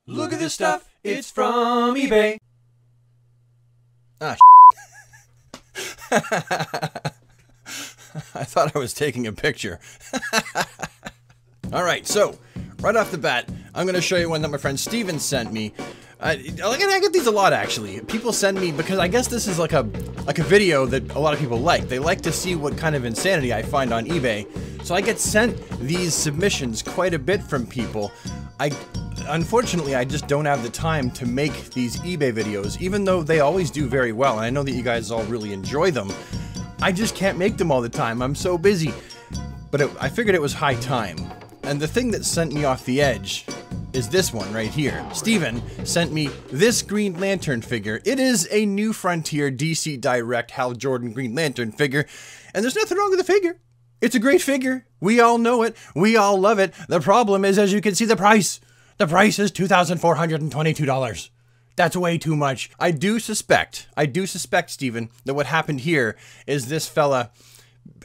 Look at this stuff, it's from eBay. Ah, I thought I was taking a picture. All right, so right off the bat, I'm going to show you one that my friend Steven sent me. I get these a lot, actually. People send me, because I guess this is like a video that a lot of people like. They like to see what kind of insanity I find on eBay. So I get sent these submissions quite a bit from people. Unfortunately, I just don't have the time to make these eBay videos, even though they always do very well, and I know that you guys all really enjoy them. I just can't make them all the time. I'm so busy. But I figured it was high time. And the thing that sent me off the edge is this one right here. Steven sent me this Green Lantern figure. It is a New Frontier DC Direct Hal Jordan Green Lantern figure, and there's nothing wrong with the figure. It's a great figure. We all know it. We all love it. The problem is, as you can see, the price. The price is $2,422. That's way too much. I do suspect, Steven, that what happened here is this fella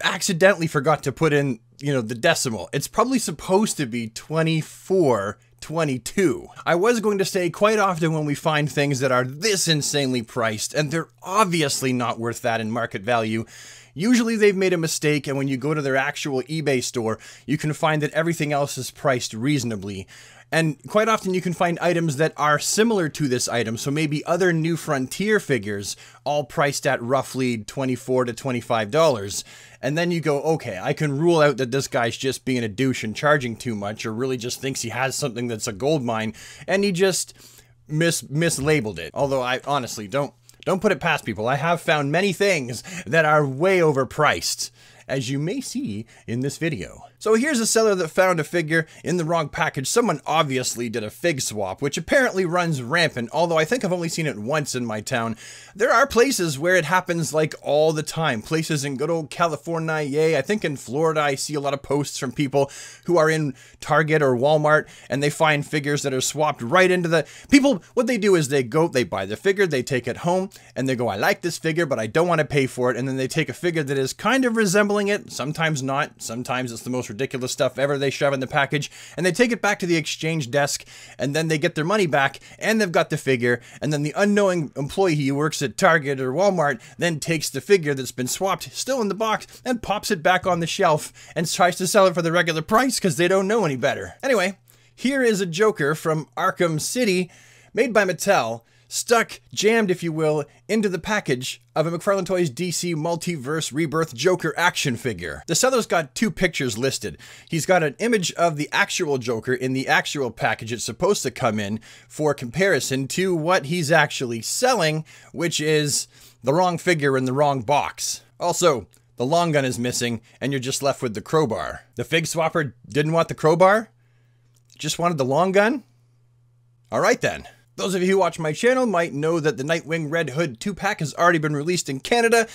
accidentally forgot to put in, the decimal. It's probably supposed to be 2422. I was going to say, quite often when we find things that are this insanely priced, and they're obviously not worth that in market value, usually they've made a mistake, and when you go to their actual eBay store, you can find that everything else is priced reasonably. And quite often you can find items that are similar to this item, so maybe other New Frontier figures, all priced at roughly $24 to $25. And then you go, okay, I can rule out that this guy's just being a douche and charging too much, or really just thinks he has something that's a gold mine, and he just mislabeled it. Although I honestly don't put it past people. I have found many things that are way overpriced, as you may see in this video. So here's a seller that found a figure in the wrong package. Someone obviously did a fig swap, which apparently runs rampant, although I think I've only seen it once in my town. There are places where it happens like all the time. Places in good old California, yay. I think in Florida I see a lot of posts from people who are in Target or Walmart, and they find figures that are swapped right into the... People, what they do is they buy the figure, they take it home, and they go, I like this figure, but I don't want to pay for it, and then they take a figure that is kind of resembling it, sometimes not, sometimes it's the most ridiculous stuff ever they shove in the package, and they take it back to the exchange desk, and then they get their money back, and they've got the figure, and then the unknowing employee who works at Target or Walmart then takes the figure that's been swapped, still in the box, and pops it back on the shelf, and tries to sell it for the regular price because they don't know any better. Anyway, here is a Joker from Arkham City, made by Mattel, stuck, jammed if you will, into the package of a McFarlane Toys DC Multiverse Rebirth Joker action figure. The seller's got two pictures listed. He's got an image of the actual Joker in the actual package it's supposed to come in for comparison to what he's actually selling, which is the wrong figure in the wrong box. Also, the long gun is missing and you're just left with the crowbar. The fig swapper didn't want the crowbar? Just wanted the long gun? All right then. Those of you who watch my channel might know that the Nightwing Red Hood 2-pack has already been released in Canada,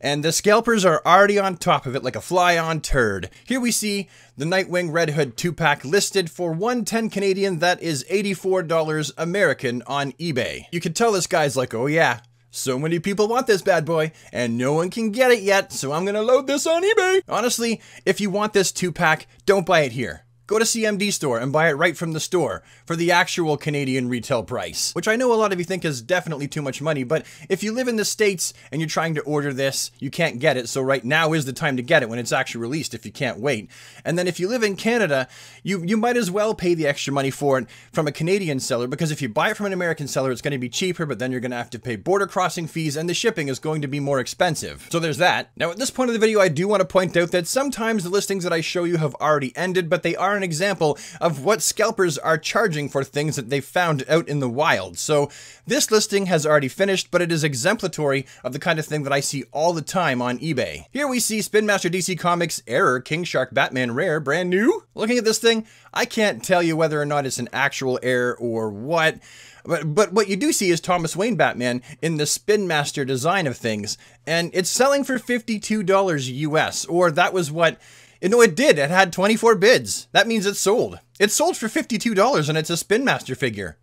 and the scalpers are already on top of it like a fly on turd. Here we see the Nightwing Red Hood 2-pack listed for $110 Canadian, that is $84 American on eBay. You can tell this guy's like, oh yeah, so many people want this bad boy, and no one can get it yet, so I'm gonna load this on eBay. Honestly, if you want this 2-pack, don't buy it here. Go to CMD store and buy it right from the store for the actual Canadian retail price, which I know a lot of you think is definitely too much money, but if you live in the States and you're trying to order this, you can't get it, so right now is the time to get it when it's actually released if you can't wait. And then if you live in Canada, you might as well pay the extra money for it from a Canadian seller, because if you buy it from an American seller, it's going to be cheaper, but then you're going to have to pay border crossing fees and the shipping is going to be more expensive. So there's that. Now at this point of the video, I do want to point out that sometimes the listings that I show you have already ended, but they are an example of what scalpers are charging for things that they've found out in the wild. So this listing has already finished, but it is exemplary of the kind of thing that I see all the time on eBay. Here we see Spin Master DC Comics Error King Shark Batman Rare, brand new. Looking at this thing, I can't tell you whether or not it's an actual error or what, but what you do see is Thomas Wayne Batman in the Spin Master design of things, and it's selling for $52 US, or that was what... No, it did. It had 24 bids. That means it's sold. It's sold for $52 and it's a Spin Master figure.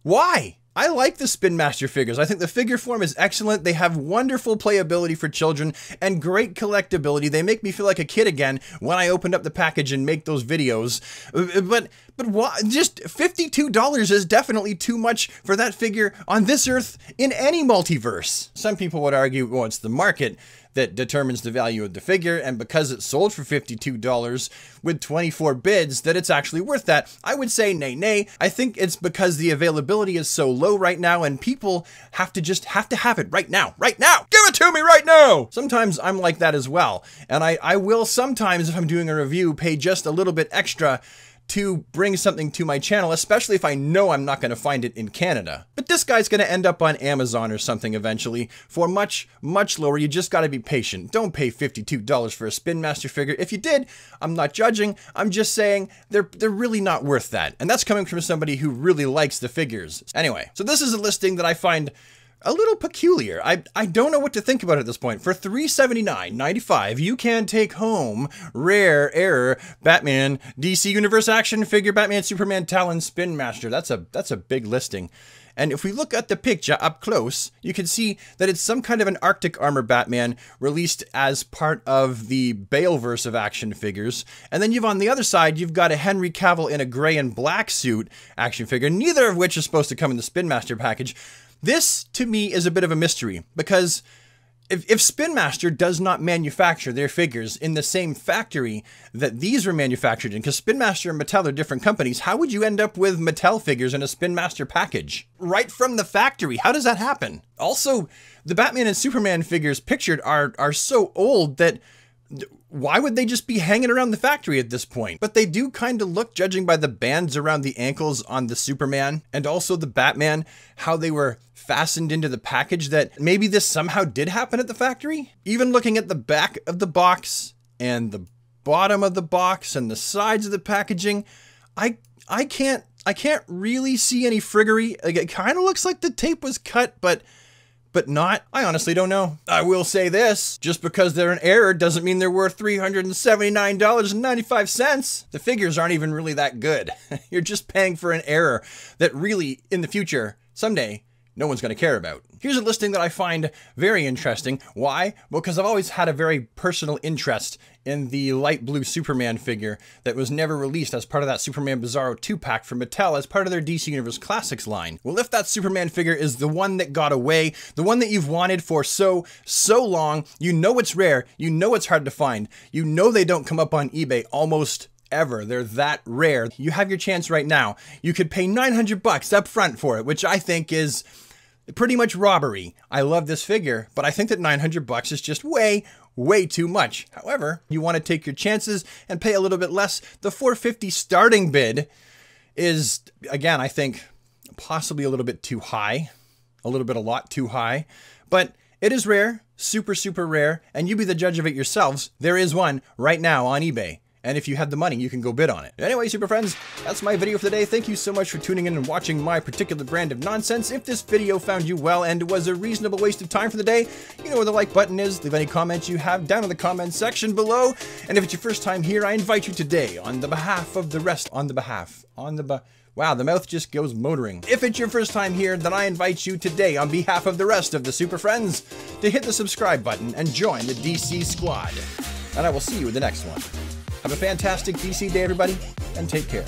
Why? I like the Spin Master figures. I think the figure form is excellent. They have wonderful playability for children and great collectability. They make me feel like a kid again when I opened up the package and make those videos. But why? Just $52 is definitely too much for that figure on this earth in any multiverse. Some people would argue, well, it's the market that determines the value of the figure, and because it's sold for $52 with 24 bids, that it's actually worth that. I would say nay. I think it's because the availability is so low right now, and people have to have it right now. Right now! Give it to me right now! Sometimes I'm like that as well, and I will sometimes, if I'm doing a review, pay just a little bit extra to bring something to my channel, especially if I know I'm not going to find it in Canada. But this guy's going to end up on Amazon or something eventually for much, much lower. You just got to be patient. Don't pay $52 for a Spin Master figure. If you did, I'm not judging. I'm just saying they're really not worth that. And that's coming from somebody who really likes the figures. Anyway, so this is a listing that I find a little peculiar. I don't know what to think about at this point. For $379.95, you can take home Rare Error Batman DC Universe Action Figure Batman Superman Talon Spin Master. That's a big listing. And if we look at the picture up close, you can see that it's some kind of an Arctic Armor Batman released as part of the Baleverse of action figures. And then on the other side, you've got a Henry Cavill in a gray and black suit action figure, neither of which is supposed to come in the Spin Master package. This, to me, is a bit of a mystery, because if Spin Master does not manufacture their figures in the same factory that these were manufactured in, because Spin Master and Mattel are different companies, how would you end up with Mattel figures in a Spin Master package? Right from the factory, how does that happen? Also, the Batman and Superman figures pictured are so old that why would they just be hanging around the factory at this point? But they do kind of look, judging by the bands around the ankles on the Superman and also the Batman, how they were fastened into the package, that maybe this somehow did happen at the factory. Even looking at the back of the box and the bottom of the box and the sides of the packaging, I can't really see any friggery. Like, it kind of looks like the tape was cut, but not. I honestly don't know. I will say this, just because they're an error doesn't mean they're worth $379.95. The figures aren't even really that good. You're just paying for an error that really, in the future, someday, no one's going to care about. Here's a listing that I find very interesting. Why? Well, because I've always had a very personal interest in the light blue Superman figure that was never released as part of that Superman Bizarro 2-pack from Mattel as part of their DC Universe Classics line. Well, if that Superman figure is the one that got away, the one that you've wanted for so long, you know it's rare, you know it's hard to find, you know they don't come up on eBay almost ever. They're that rare. You have your chance right now. You could pay $900 up front for it, which I think is pretty much robbery. I love this figure, but I think that $900 is just way too much. However, you want to take your chances and pay a little bit less. The $450 starting bid is, again, I think possibly a little bit too high, a lot too high, but it is rare, super rare, and you be the judge of it yourselves. There is one right now on eBay. And if you have the money, you can go bid on it. Anyway, super friends, that's my video for today. Thank you so much for tuning in and watching my particular brand of nonsense. If this video found you well and was a reasonable waste of time for the day, you know where the like button is. Leave any comments you have down in the comments section below. And if it's your first time here, I invite you today, on the behalf of the rest, wow, the mouth just goes motoring. If it's your first time here, then I invite you today, on behalf of the rest of the super friends, to hit the subscribe button and join the DC squad. And I will see you in the next one. Have a fantastic DC day, everybody, and take care.